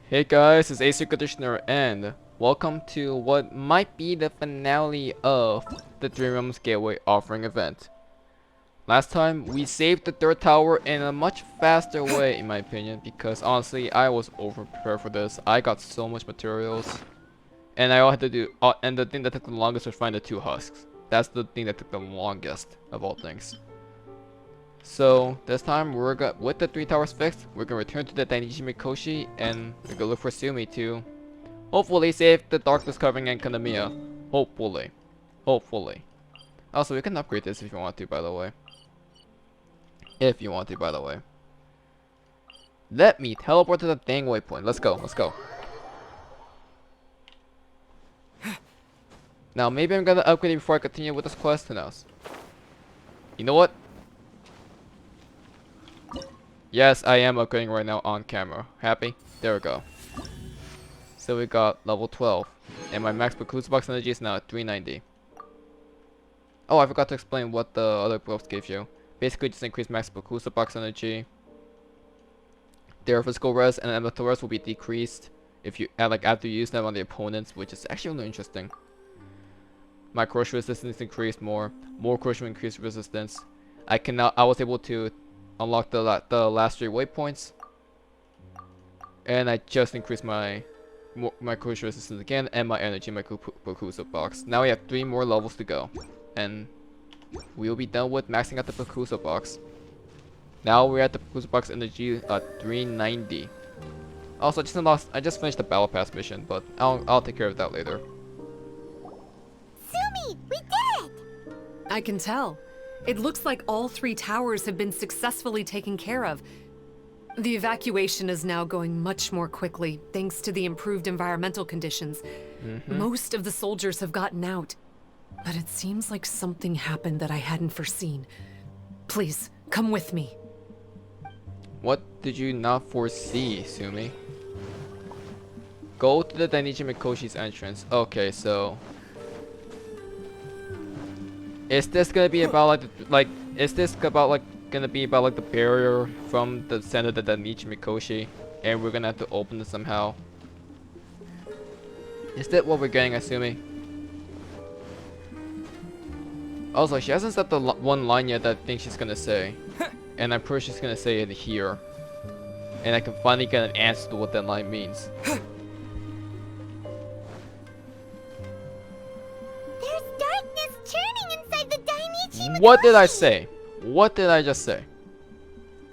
Hey guys, it's ACairconditioner and welcome to what might be the finale of the Three Realms Gateway offering event. Last time we saved the third tower in a much faster way in my opinion, because honestly I was over prepared for this. I got so much materials and I all had to do and the thing that took the longest was find the two husks. That's the thing that took the longest of all things. So this time with the three towers fixed, we're gonna return to the Dainichi Mikoshi and we're gonna look for Tsumi to hopefully save the darkness covering Enkanamiya. Hopefully. Hopefully. Also, we can upgrade this if you want to, by the way. If you want to, by the way. Let me teleport to the dang waypoint. Let's go, let's go. Now maybe I'm gonna upgrade it before I continue with this quest. Who knows? You know what? Yes, I am upgrading right now on camera. Happy? There we go. So we got level 12. And my max Bakusa box energy is now at 390. Oh, I forgot to explain what the other buffs gave you. Basically just increase max Bakusa box energy. Their physical res and elemental res will be decreased if you after you use them on the opponents, which is actually really interesting. My corrosion resistance increased more. More corrosion increased resistance. I was able to unlock the last 3 waypoints, and I just increased my corrosion resistance again and my energy in my Bakusa box. Now we have 3 more levels to go, and we'll be done with maxing out the Bakusa box. Now we're at the Bakusa box energy at 390. Also, I just finished the battle pass mission, but I'll take care of that later. Tsumi, we did it! I can tell. It looks like all 3 towers have been successfully taken care of. The evacuation is now going much more quickly, thanks to the improved environmental conditions. Most of the soldiers have gotten out, but it seems like something happened that I hadn't foreseen. Please, come with me. What did you not foresee, Tsumi? Go to the Dainichi Mikoshi's entrance. Okay, so is this gonna be about is this about gonna be about the barrier from the center of the Dainichi Mikoshi, and we're gonna have to open it somehow? Is that what we're getting, Tsumi? Also, she hasn't said the one line yet that I think she's gonna say, and I'm pretty sure she's gonna say it here, and I can finally get an answer to what that line means. What did I say? What did I just say?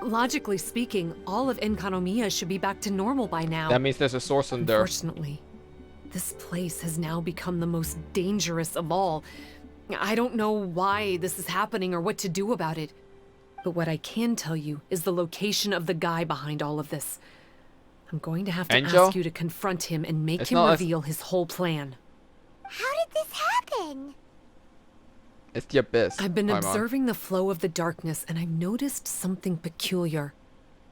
Logically speaking, all of Enkanamiya should be back to normal by now. That means there's a source in there. Unfortunately, this place has now become the most dangerous of all. I don't know why this is happening or what to do about it. But what I can tell you is the location of the guy behind all of this. I'm going to have to Enjou? ask you to confront him and make him reveal his whole plan. How did this happen? It's the abyss. I've been observing the flow of the darkness, and I've noticed something peculiar.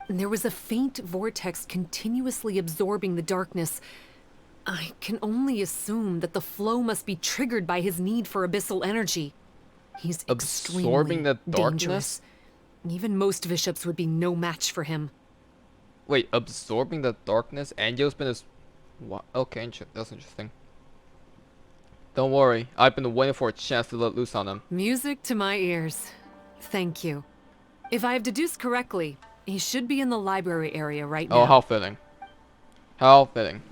There was a faint vortex continuously absorbing the darkness. I can only assume that the flow must be triggered by his need for abyssal energy. He's Absorbing the darkness? dangerous. Even most Vishaps would be no match for him. Wait, absorbing the darkness? Enjou's been his... What? Okay, that's interesting. Don't worry, I've been waiting for a chance to let loose on him. Music to my ears. Thank you. If I have deduced correctly, he should be in the library area right now. Oh, how fitting. How fitting.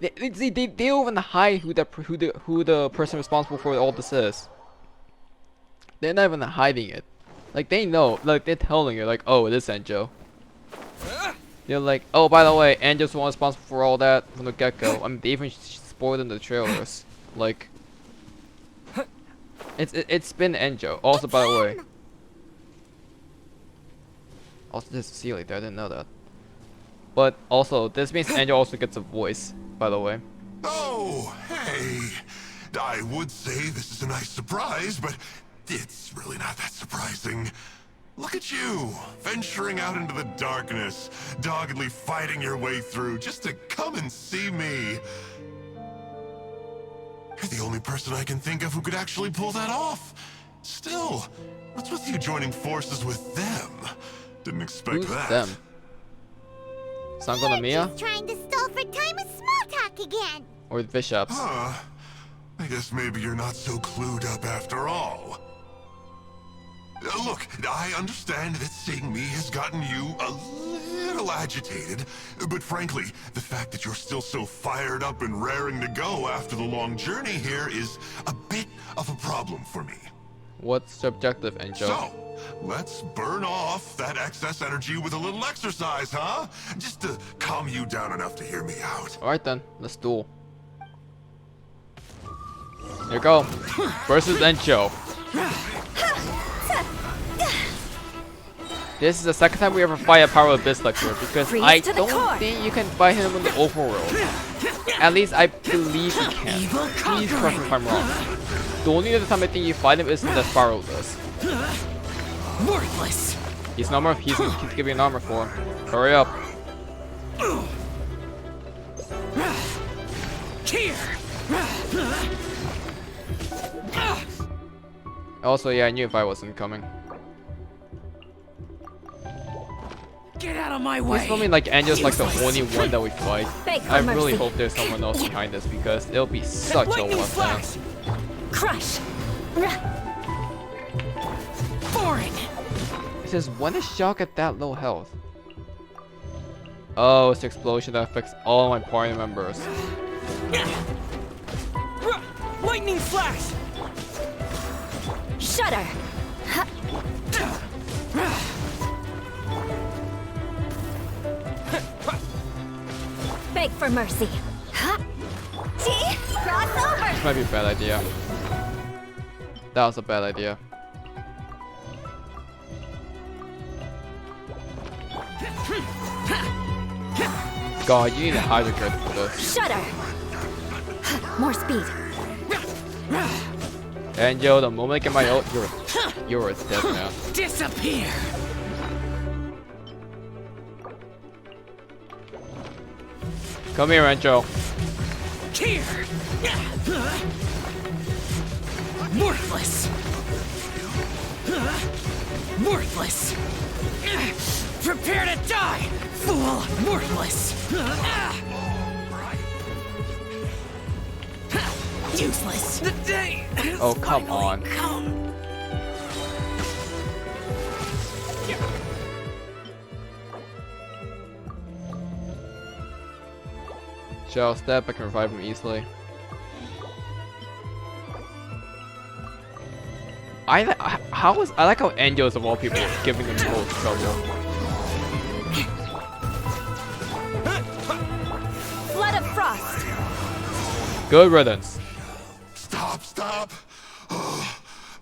They don't even hide who the person responsible for all this is. They're not even hiding it. Like, they know. Like, they're telling you, like, oh, it is Enjou. They're like, oh, by the way, Enjou's the one responsible for all that from the get-go. I mean, they even spoiled in the trailers. Like, it's been Enjou. Also, by the way, also there's a Sealy there. I didn't know that. But also, this means Enjou also gets a voice. By the way. Oh, hey! I would say this is a nice surprise, but it's really not that surprising. Look at you, venturing out into the darkness, doggedly fighting your way through just to come and see me. You're the only person I can think of who could actually pull that off. Still, what's with you joining forces with them? Didn't expect Who's that. them? Sangonomiya? Just trying to stall for time with small talk again. Or Vishaps? Huh. I guess maybe you're not so clued up after all. Look, I understand that seeing me has gotten you a little agitated, but frankly, the fact that you're still so fired up and raring to go after the long journey here is a bit of a problem for me. What's the objective, Enjou? So, let's burn off that excess energy with a little exercise, huh? Just to calm you down enough to hear me out. Alright then, let's duel. Here you go. Versus Enjou. This is the second time we ever fight a Power Abyss Lecturer because Freeze I to the don't core. think you can fight him in the overworld. At least I believe you can. Please correct me if I'm wrong. The only other time I think you fight him is in the Spiral Dust. Worthless. He's an armor. He's giving an armor for him. Hurry up. Here. Also, yeah, I knew if I wasn't coming. Get out of my way. It's probably like Enjou's like the only one that we fight. Beg for I really mercy. hope there's someone else behind this because it'll be such a Lightning letdown. flash. Crush. Boring. It says when is Shock at that low health? Oh, it's the explosion that affects all my party members. Lightning flash. Shudder. Beg for mercy. See? Cross This might be a bad idea. That was a bad idea. God, you need a Hydra card for this. Shudder. More speed. Enjou, the moment I get my ult, you're a dead man. Disappear. Come here, Enjou. Here. Worthless. Worthless. Prepare to die, fool. Worthless. Useless. The day. Oh, come on. Come. Shall step, I can revive him easily. I like how Enjou's of all people is giving them the most trouble. Flood of frost. Good riddance. Stop.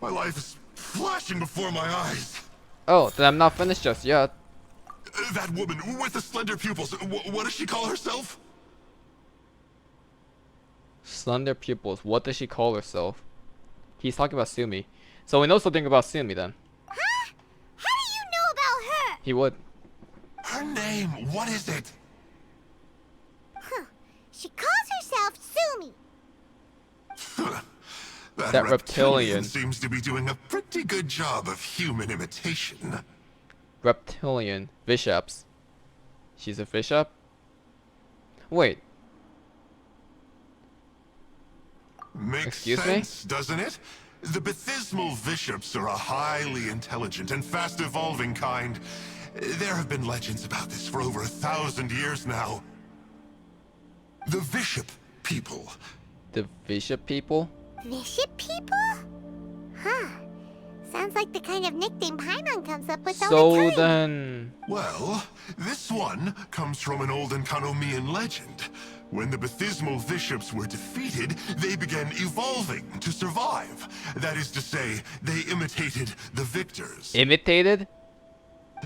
My life is flashing before my eyes. Oh, then I'm not finished just yet. That woman with the slender pupils, what does she call herself? Slender pupils. What does she call herself? He's talking about Tsumi. So we know something about Tsumi then. Huh? How do you know about her? He would. Her name, what is it? Huh. She calls herself Tsumi. That reptilian. seems to be doing a pretty good job of human imitation. Reptilian. Vishaps. She's a Vishap? Wait. Makes Excuse me? sense, doesn't it? The Bathysmal Vishaps are a highly intelligent and fast-evolving kind. There have been legends about this for over 1,000 years now. The Vishap people. The Vishap people? Bishop people? Huh. Sounds like the kind of nickname Paimon comes up with all So the time. then... Well, this one comes from an old Enkanomian legend. When the Bathysmal Vishaps were defeated, they began evolving to survive. That is to say, they imitated the victors. Imitated?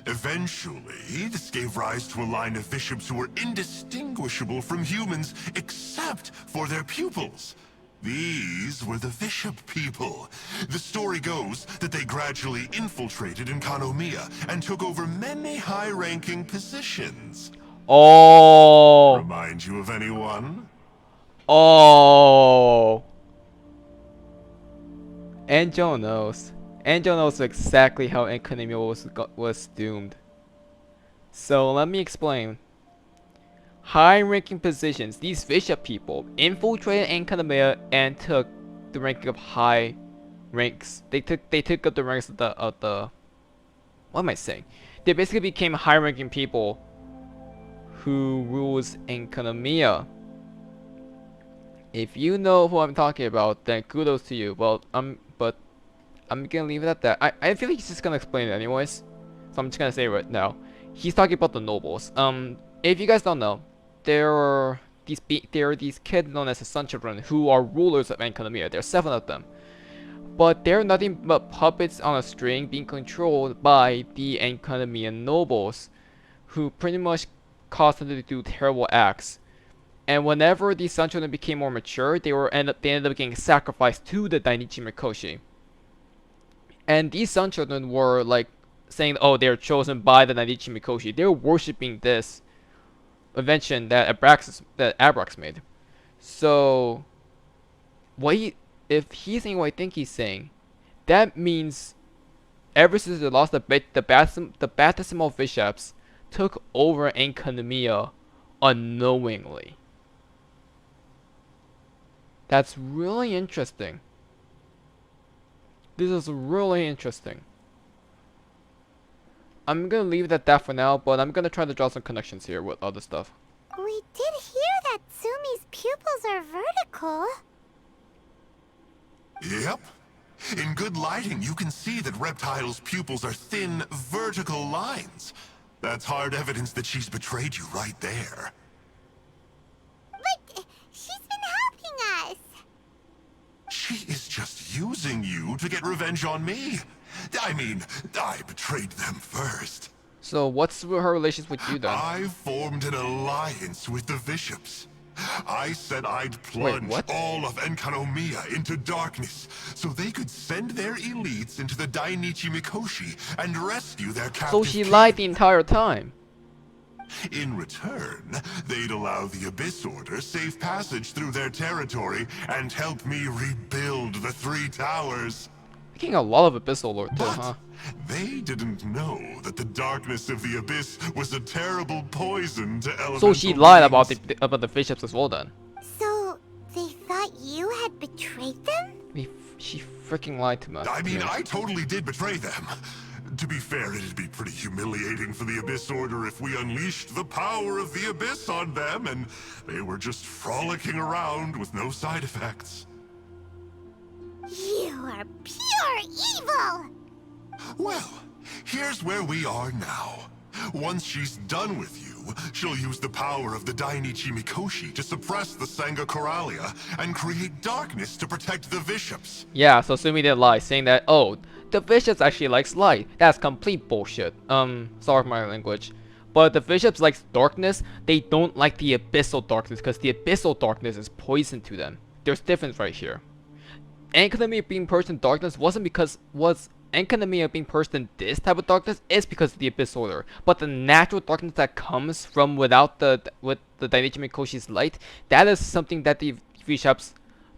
Eventually, this gave rise to a line of Vishaps who were indistinguishable from humans except for their pupils. These were the Vishap people. The story goes that they gradually infiltrated Enkanomiya and took over many high-ranking positions. Oh. Remind you of anyone? Oh. Enjou knows. Enjou knows exactly how Enkanomiya was doomed. So let me explain. high-ranking positions. These Bishop people infiltrated Enjou and took the ranking of high ranks. They took up the ranks of the what am I saying? They basically became high-ranking people who rules Enjou. If you know who I'm talking about, then kudos to you. Well, but I'm gonna leave it at that. I feel like he's just gonna explain it anyways, so I'm just gonna say it right now. He's talking about the nobles. If you guys don't know, there are these kids known as the Sun Children who are rulers of Enjou. There are 7 of them, but they're nothing but puppets on a string being controlled by the Enjou nobles, who pretty much caused them to do terrible acts. And whenever these Sun Children became more mature, they ended up getting sacrificed to the Dainichi Mikoshi. And these Sun Children were like saying, oh, they're chosen by the Dainichi Mikoshi. They're worshipping this invention that Abrax made. So, if he's saying what I think he's saying, that means ever since they lost the Bathysmal Vishaps took over Enjou unknowingly. That's really interesting. This is really interesting. I'm gonna leave it at that for now, but I'm gonna try to draw some connections here with other stuff. We did hear that Tsumi's pupils are vertical. Yep. In good lighting, you can see that Reptile's pupils are thin, vertical lines. That's hard evidence that she's betrayed you right there. But she's been helping us. She is just using you to get revenge on me. I mean, I betrayed them first. So what's her relations with you then? I formed an alliance with the Vishaps. I said I'd plunge all of Enjou into darkness so they could send their elites into the Dainichi Mikoshi and rescue their captive So she lied the entire time. In return, they'd allow the Abyss Order safe passage through their territory and help me rebuild the 3 towers. Getting a lot of Abyssal Lord too, But huh? they didn't know that the darkness of the Abyss was a terrible poison to elemental So she lied beings. about the Vishaps as well then. So, they thought you had betrayed them? She freaking lied to me. I mean, I totally did betray them. To be fair, it'd be pretty humiliating for the Abyss Order if we unleashed the power of the Abyss on them and they were just frolicking around with no side effects. You are pure evil! Well, here's where we are now. Once she's done with you, she'll use the power of the Dainichi Mikoshi to suppress the Sangha Coralia and create darkness to protect the Vishaps. Yeah, so Tsumi did lie, saying that, oh, the Vishaps actually likes light. That's complete bullshit. Sorry for my language. But the Vishaps likes darkness, they don't like the Abyssal Darkness, because the Abyssal Darkness is poison to them. There's difference right here. Enjou being cursed in darkness wasn't because Enjou being cursed in this type of darkness is because of the Abyss Order. But the natural darkness that comes from with the Dainichi Mikoshi's light, that is something that the Vishaps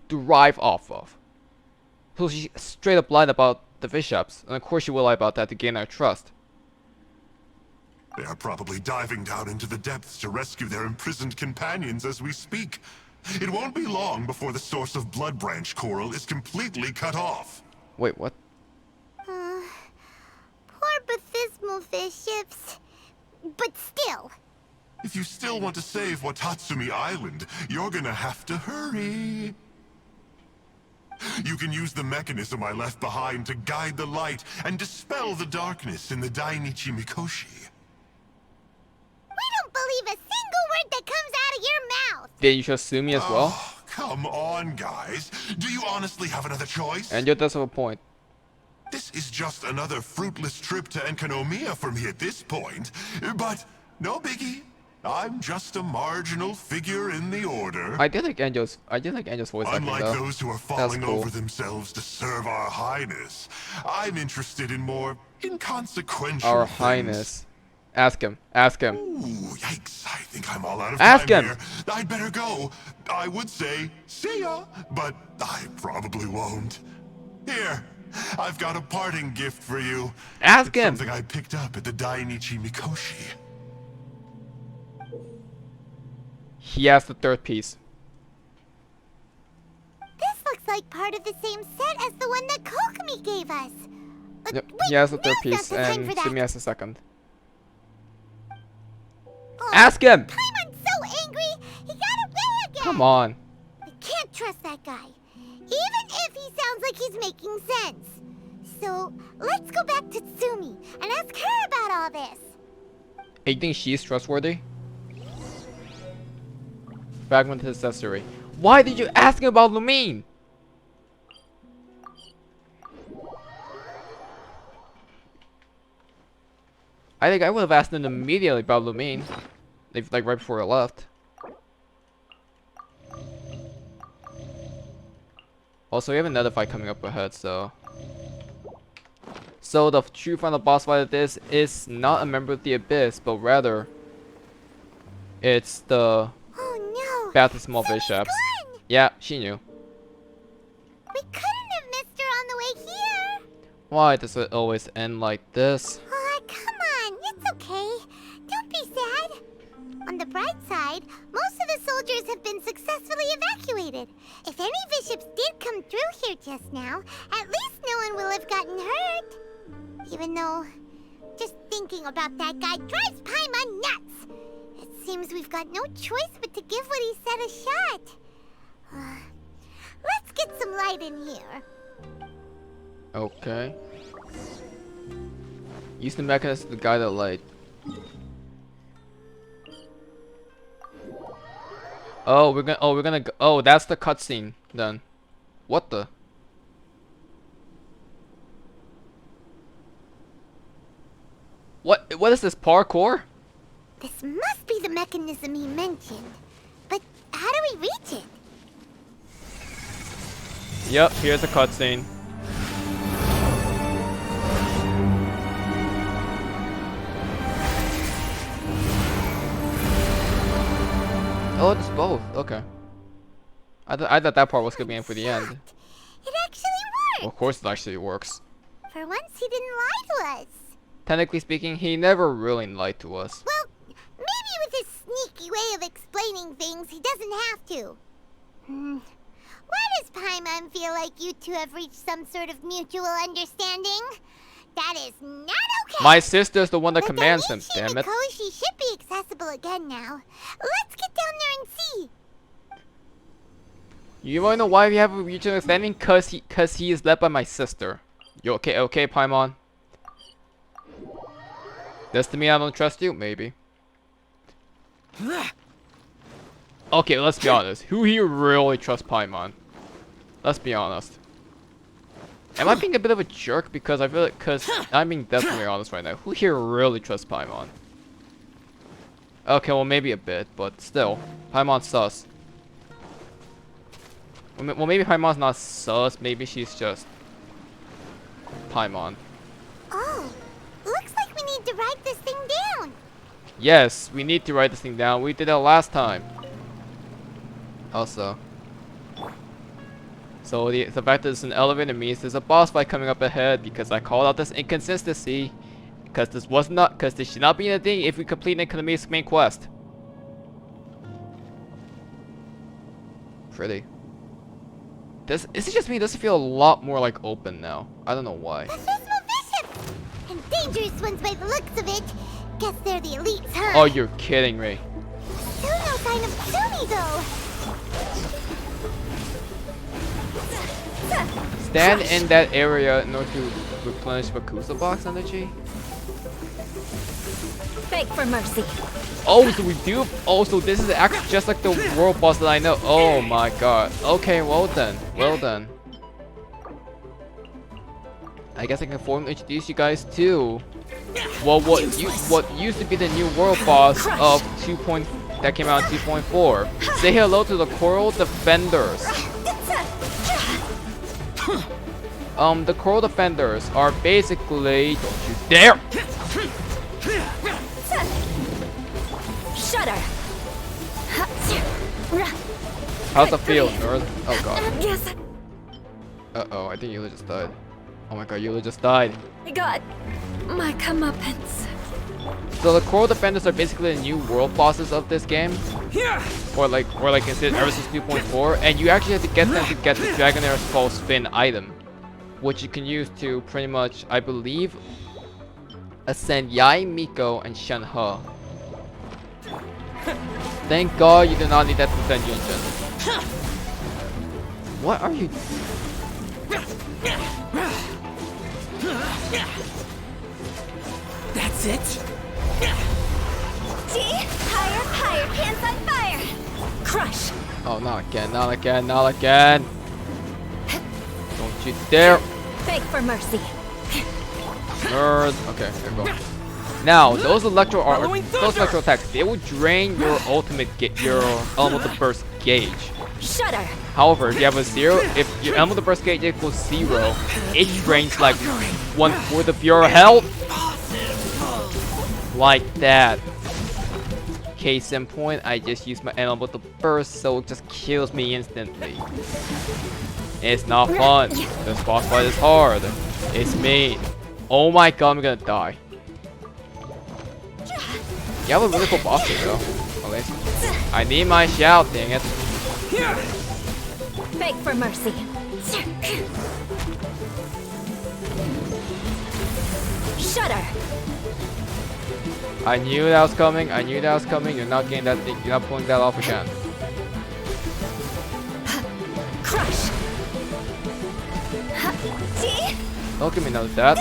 derive off of. So she straight up lied about the Vishaps, and of course she will lie about that to gain our trust. They are probably diving down into the depths to rescue their imprisoned companions as we speak. It won't be long before the source of Blood Branch Coral is completely cut off. Wait, what? Poor Bathysmal Vishaps. But still. If you still want to save Watatsumi Island, you're gonna have to hurry. You can use the mechanism I left behind to guide the light and dispel the darkness in the Dainichi Mikoshi. We don't believe a single word that comes out of your mouth! Did you trust Tsumi as well? Oh, come on, guys. Do you honestly have another choice? And you does have a point. This is just another fruitless trip to Enjou for me at this point. But no biggie. I'm just a marginal figure in the order. I did like Enjou's voice acting Unlike though. those who are That's falling cool. over themselves to serve our highness, I'm interested in more inconsequential Our things. Highness. Ask him. Ask him. Ooh, yikes. I think I'm all out of Ask time him. here. I'd better go. I would say, see ya, but I probably won't. Here, I've got a parting gift for you. Ask It's him. something I picked up at the Dainichi Mikoshi. He has the third piece. This looks like part of the same set as the one that Kokomi gave us. Yep, Wait, he has the third now's not piece, the time and for that. Tsumi has the second. Oh, Ask him! Paimon's so angry, he got away again. Come on. We can't trust that guy, even if he sounds like he's making sense. So let's go back to Tsumi and ask her about all this. You think she's trustworthy? Fragment accessory. Why did you ask him about Lumine? I think I would have asked him immediately about Lumine. Like right before I left. Also, we have another fight coming up ahead, so... So the true final boss fight of this is not a member of the Abyss, but rather... It's the... Oh no! Bathysmal Tsumi's Vishaps. gone! Yeah, she knew. We couldn't have missed her on the way here! Why does it always end like this? Oh, come on, it's okay. Don't be sad. On the bright side, most of the soldiers have been successfully evacuated. If any Vishaps did come through here just now, at least no one will have gotten hurt. Even though, just thinking about that guy drives Paimon nuts. It seems we've got no choice but to give what he said a shot. Let's get some light in here. Okay. Use the mechanism to guide the light. Oh, oh, that's the cutscene then. What the? What is this, parkour? This must be the mechanism he mentioned. But how do we reach it? Yep, here's a cutscene. Oh, it's both. Okay. I thought that part was gonna be in for the end. It actually Well, worked! of course it actually works. For once he didn't lie to us. Technically speaking, he never really lied to us. Well, maybe with his sneaky way of explaining things, he doesn't have to. Why does Paimon feel like you two have reached some sort of mutual understanding? That is not okay! My sister's the one that The commands him, Dainichi damn it. Mikoshi should be accessible again now. Let's get down there and see. You wanna know why we have a mutual understanding? Cause he is led by my sister. You okay, Paimon? Does to me I don't trust you? Maybe. Okay, let's be honest. Who here really trusts Paimon? Let's be honest. Am I being a bit of a jerk? Because I feel like, I'm being definitely honest right now. Who here really trusts Paimon? Okay, well maybe a bit, but still. Paimon's sus. Well, maybe Paimon's not sus. Maybe she's just Paimon. Oh, looks like we need to write this thing down. Yes, we need to write this thing down. We did that last time. Also. So the fact that it's an elevator means there's a boss fight coming up ahead because I called out this inconsistency. Because this should not be a thing if we complete Economy's main quest. Pretty. Is it just me? Does it feel a lot more like open now? I don't know why. Bathysmal Vishaps! And dangerous ones by the looks of it. Guess they're the elites, huh? Oh, you're kidding me. Still no sign of Tsumi, though. Stand in that area in order to replenish Bakusa box energy. Beg for mercy. Oh, so we do. Oh, so this is actually just like the world boss that I know. Oh my god. Okay, well then. Well then. I guess I can formally introduce you guys to, well, what used to be the new world boss of that came out in 2.4. Say hello to the Coral Defenders. The Coral Defenders are basically, don't you dare! Shudder. How's it feel, nerd? Oh god. Yes, Uh-oh, I think Eula just died. Oh my god, Eula just died. I got my comeuppance. So the Coral Defenders are basically the new world bosses of this game, or like considered ever since 2.4, and you actually have to get them to get the Dragonair's False Fin item, which you can use to pretty much, I believe, ascend Yai, Miko, and Shenhe. Thank God you do not need that to defend Yunjin. What are you? That's it? See? Higher, higher, pants on fire! Crush! Oh, not again, not again, not again! Don't you dare! Beg for mercy. Nerd. Okay, there we go. Now, those electro attacks, they will drain your your elemental burst gauge. Shudder! However, if you have a 0, if your elemental burst gauge equals 0, it drains like 1/4 of your health. Like that. Case in point, I just used my elemental burst, so it just kills me instantly. It's not fun. This boss fight is hard. It's mean. Oh my god, I'm gonna die. You have a really cool boss fight though. At least. I need my shout, dang it. Beg for mercy. Shudder! I knew that was coming. I knew that was coming. You're not getting that thing. You're not pulling that off again. Crush! See? Don't give me none of that.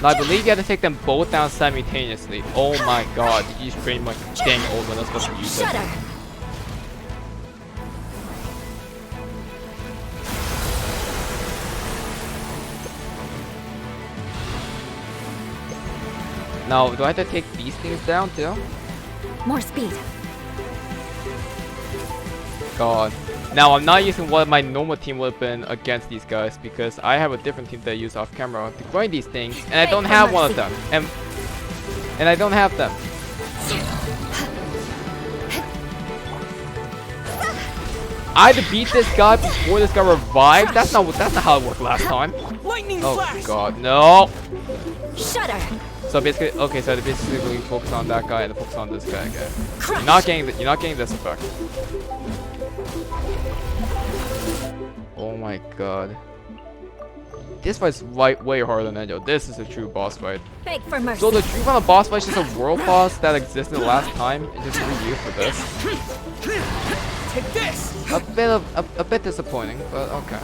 Now, I believe you have to take them both down simultaneously. Oh my god. You just pretty much dang old when I was supposed to use it. Shudder! Now, do I have to take these things down too? More speed. God. Now, I'm not using what my normal team would have been against these guys because I have a different team that I use off camera to grind these things, and I don't have one of them. And I don't have them. I had to beat this guy before this guy revived. That's not how it worked last time. Lightning Oh flash! god, no. Shudder! So basically, okay, so basically focus on that guy and focus on this guy. Okay. Crush! You're not getting this effect. Oh my god. This fight's way harder than Enjou. This is a true boss fight. Beg for mercy. So the true final boss fight is just a world boss that existed last time and just reused for this. Take this! A bit disappointing, but okay.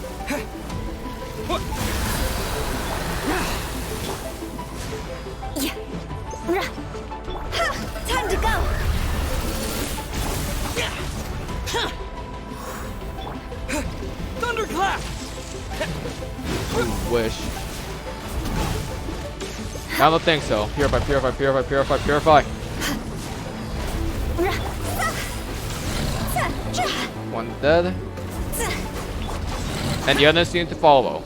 Time to go! Thunderclap! Wish. I don't think so. Purify, purify, purify, purify, purify. One dead. And the other seem to follow.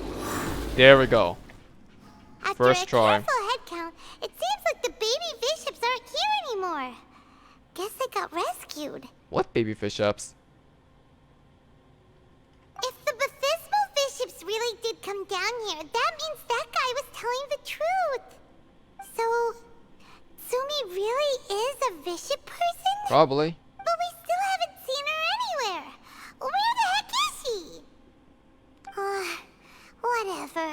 There we go. After First a try. careful head count, it seems like the baby Vishaps aren't here anymore. Guess they got rescued. What baby fish ups? If the Bathysmal Vishaps really did come down here, that means that guy was telling the truth. So, Tsumi really is a Vishap person? Probably. But we still haven't seen her anywhere. Where the heck is she? Whatever.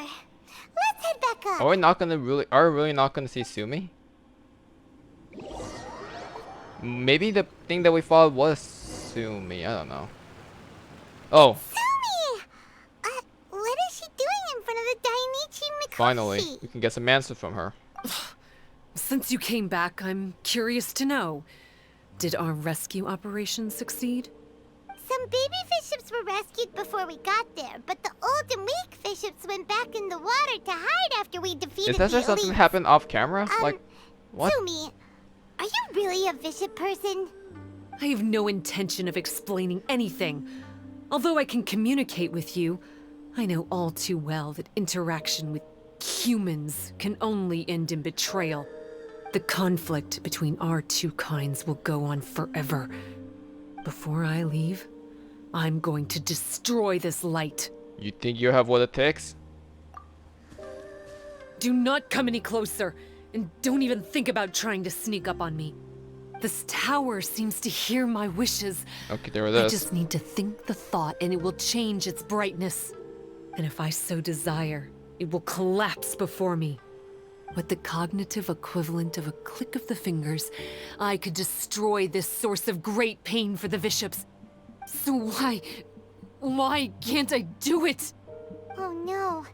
Let's head back up. Are we really not gonna see Tsumi? Maybe the thing that we fought was Tsumi. I don't know. Oh, Tsumi! What is she doing in front of the Dainichi Mikoshi? finally, we can get some answers from her. Since you came back, I'm curious to know. Did our rescue operation succeed? Some baby Vishaps were rescued before we got there, but the old and weak Vishaps went back in the water to hide after we defeated Is that the just something elites. happened off camera? Like, what? Tsumi, are you really a Vishap person? I have no intention of explaining anything. Although I can communicate with you, I know all too well that interaction with humans can only end in betrayal. The conflict between our two kinds will go on forever. Before I leave, I'm going to destroy this light. You think you have what it takes? Do not come any closer, and don't even think about trying to sneak up on me. This tower seems to hear my wishes. Okay, there it I is. just need to think the thought and it will change its brightness. And if I so desire, it will collapse before me. With the cognitive equivalent of a click of the fingers, I could destroy this source of great pain for the Vishaps. So why can't I do it? Oh no.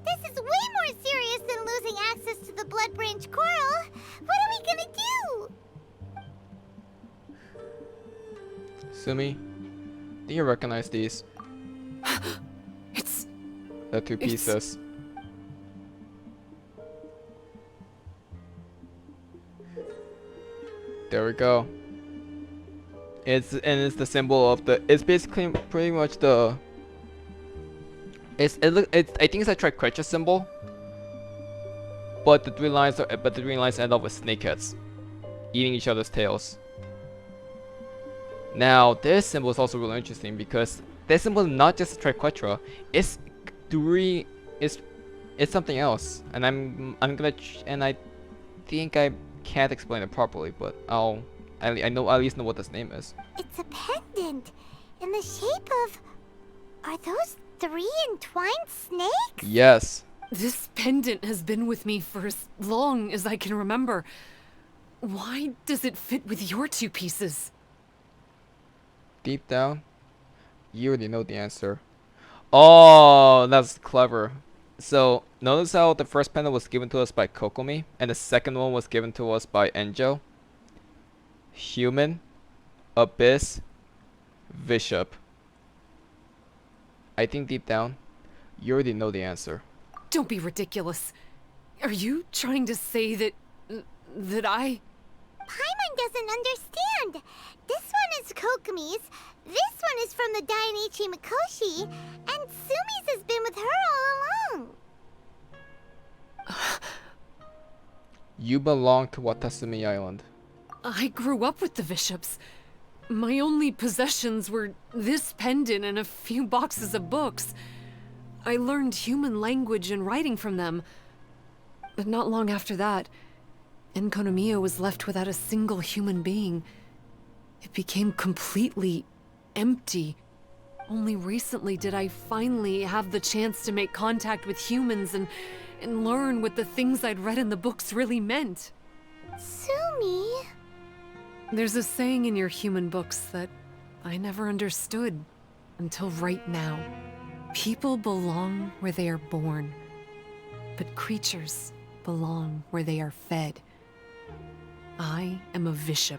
This is way more serious than losing access to the Blood Branch Coral. What are we gonna do? Tsumi, do you recognize these? It's... The two It's- pieces. There we go. It's the symbol of the. It's basically pretty much the. I think it's a triquetra symbol. But the three lines end up with snakeheads, eating each other's tails. Now this symbol is also really interesting because this symbol is not just triquetra. It's three. It's something else, and I think I can't explain it properly, but I at least know what this name is. It's a pendant in the shape of... Are those 3 entwined snakes? Yes. This pendant has been with me for as long as I can remember. Why does it fit with your two pieces? Deep down, you already know the answer. Oh, that's clever. So notice how the first pendant was given to us by Kokomi, and the second one was given to us by Enjou. Human, Abyss, Bishop. I think deep down, you already know the answer. Don't be ridiculous. Are you trying to say that I... Paimon doesn't understand. This one is Kokomi's, this one is from the Dainichi Mikoshi, and Tsumi's has been with her all along. You belong to Bathysmal Island. I grew up with the Vishaps. My only possessions were this pendant and a few boxes of books. I learned human language and writing from them. But not long after that, Enjou was left without a single human being. It became completely empty. Only recently did I finally have the chance to make contact with humans and learn what the things I'd read in the books really meant. Tsumi? There's a saying in your human books that I never understood until right now. People belong where they are born, but creatures belong where they are fed. I am a Vishap,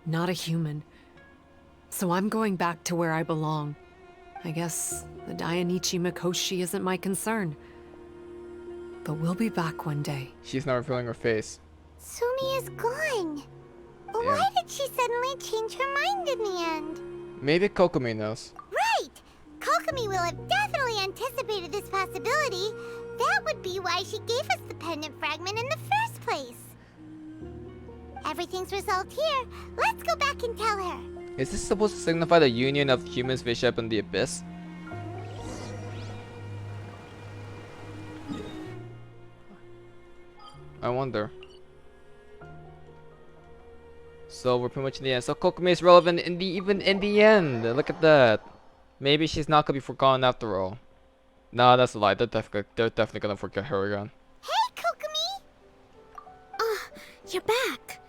not a human. So I'm going back to where I belong. I guess the Dainichi Mikoshi isn't my concern. But we'll be back one day. She's not revealing her face. Tsumi is gone. Why did she suddenly change her mind in the end? Maybe Kokomi knows. Right! Kokomi will have definitely anticipated this possibility. That would be why she gave us the pendant fragment in the first place. Everything's resolved here. Let's go back and tell her. Is this supposed to signify the union of humans, Bishop, and the Abyss? I wonder. So we're pretty much in the end. So Kokomi is relevant even in the end. Look at that. Maybe she's not gonna be forgotten after all. Nah, that's a lie. They're definitely gonna forget her again. Hey, Kokomi! You're back.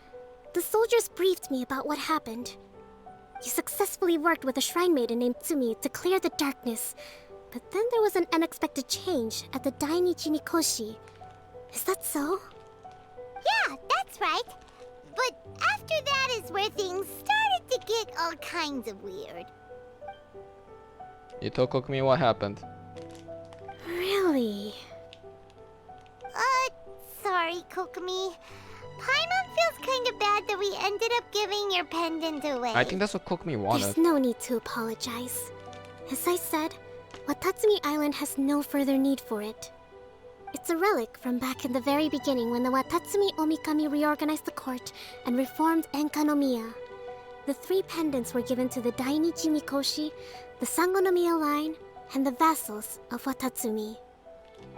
The soldiers briefed me about what happened. You successfully worked with a shrine maiden named Tsumi to clear the darkness. But then there was an unexpected change at the Dainichi Mikoshi. Is that so? Yeah, that's right. But after that is where things started to get all kinds of weird. You told Kokomi what happened. Really? Sorry, Kokomi. Paimon feels kind of bad that we ended up giving your pendant away. I think that's what Kokomi wanted. There's no need to apologize. As I said, Watatsumi Island has no further need for it. It's a relic from back in the very beginning when the Watatsumi Omikami reorganized the court and reformed Enkanomiya. The 3 pendants were given to the Dainichi Mikoshi, the Sangonomiya line, and the vassals of Watatsumi.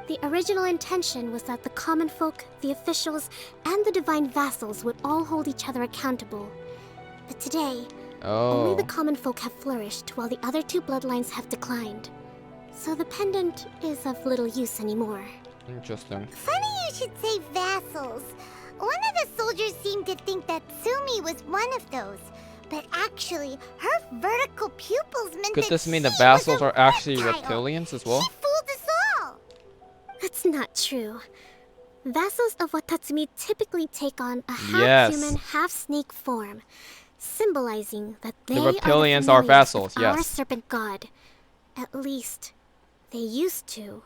The original intention was that the common folk, the officials, and the divine vassals would all hold each other accountable. But today, only the Oh, common folk have flourished while the other two bloodlines have declined. So the pendant is of little use anymore. interesting. Funny you should say vassals. One of the soldiers seemed to think that Tsumi was one of those. But actually, her vertical pupils meant Could that this mean the she vassals was a are actually reptile. reptilians as well? She fooled us all. That's not true. Vassals of Watatsumi typically take on a Yes. half-human, half-snake form, symbolizing that they reptilians are are the familiars vassals, of our yes. serpent god. At least, they used to.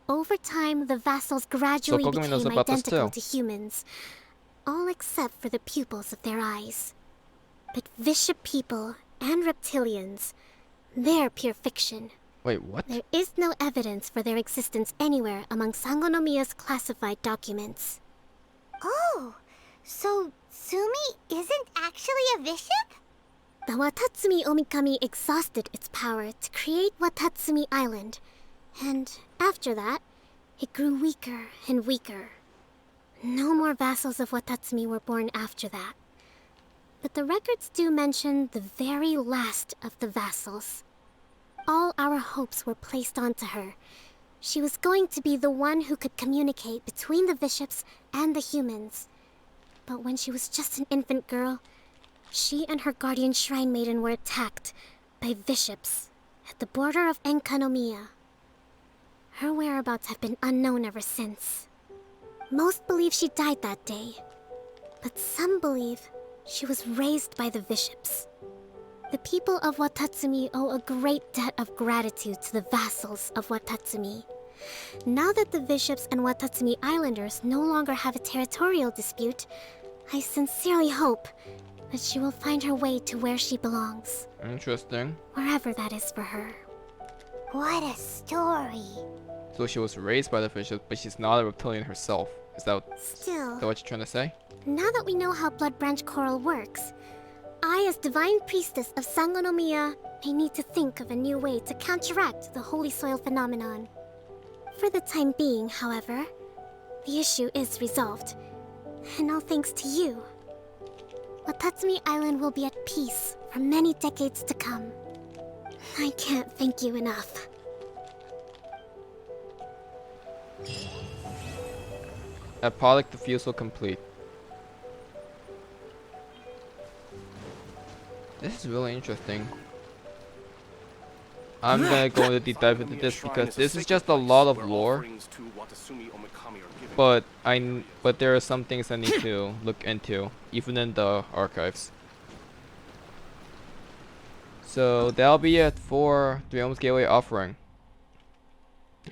Over time, the vassals gradually Pokemon knows became about this identical too. to humans, all except for the pupils of their eyes. But Bishop people and reptilians, they're pure fiction. Wait, what? There is no evidence for their existence anywhere among Sangonomiya's classified documents. Oh, so Tsumi isn't actually a bishop? The Watatsumi Omikami exhausted its power to create Watatsumi Island, and after that, it grew weaker and weaker. No more vassals of Watatsumi were born after that. But the records do mention the very last of the vassals. All our hopes were placed onto her. She was going to be the one who could communicate between the bishops and the humans. But when she was just an infant girl, she and her guardian shrine maiden were attacked by bishops at the border of Enkanomiya. Her whereabouts have been unknown ever since. Most believe she died that day, but some believe she was raised by the bishops. The people of Watatsumi owe a great debt of gratitude to the vassals of Watatsumi. Now that the bishops and Watatsumi Islanders no longer have a territorial dispute, I sincerely hope that she will find her way to where she belongs, Interesting. wherever that is for her. What a story. So she was raised by the fishes, but she's not a reptilian herself. Is that Still, what you're trying to say? now that we know how Blood Branch Coral works, I, as Divine Priestess of Sangonomiya, may need to think of a new way to counteract the Holy Soil phenomenon. For the time being, however, the issue is resolved, and all thanks to you. Watatsumi Island will be at peace for many decades to come. I can't thank you enough. Apodic diffusal complete. This is really interesting. I'm gonna go into deep dive into this because this is just a lot of lore. But there are some things I need to look into, even in the archives. So that'll be it for the Realms Gateway offering.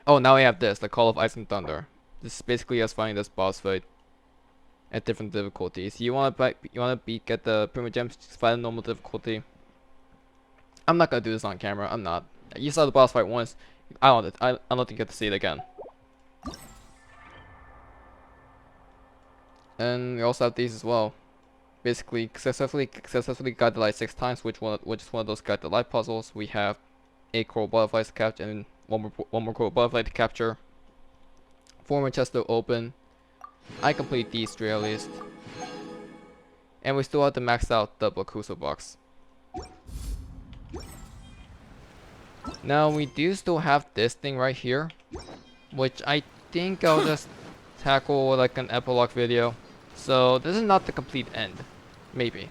Oh, now we have this, the Call of Ice and Thunder. This is basically us fighting this boss fight at different difficulties. You wanna get the Prima Gems, just fight a normal difficulty. I'm not gonna do this on camera. I'm not. You saw the boss fight once. I don't think you get to see it again. And we also have these as well. Basically, successfully got the light 6 times, which is one of those got the light puzzles. We have 8 coral butterflies to capture and one more coral butterfly to capture. 4 more chests to open. I complete these 3 at least. And we still have to max out the Bakuso box. Now we do still have this thing right here, which I think I'll just tackle like an epilogue video. So this is not the complete end, maybe.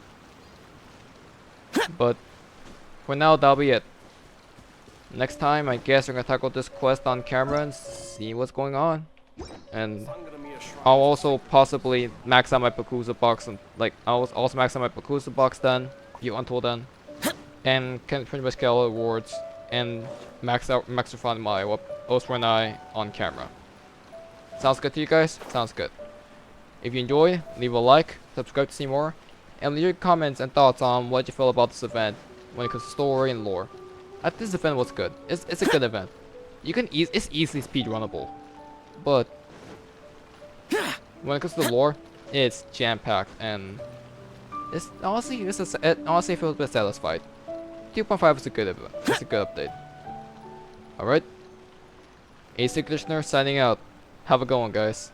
But for now, that'll be it. Next time, I guess we're gonna tackle this quest on camera and see what's going on. And I'll also possibly max out my Bakusa box, and I'll also max out my Bakusa box then, until then, and can pretty much get all the rewards and max refund my Osranai on camera. Sounds good to you guys? Sounds good. If you enjoyed, leave a like, subscribe to see more, and leave your comments and thoughts on what you feel about this event when it comes to story and lore. I think this event was good. It's a good event. It's easily speedrunnable, but when it comes to the lore, it's jam-packed and it honestly feels a bit satisfied. 2.5 is a good event. It's a good update. Alright. ACairconditioner signing out. Have a good one, guys.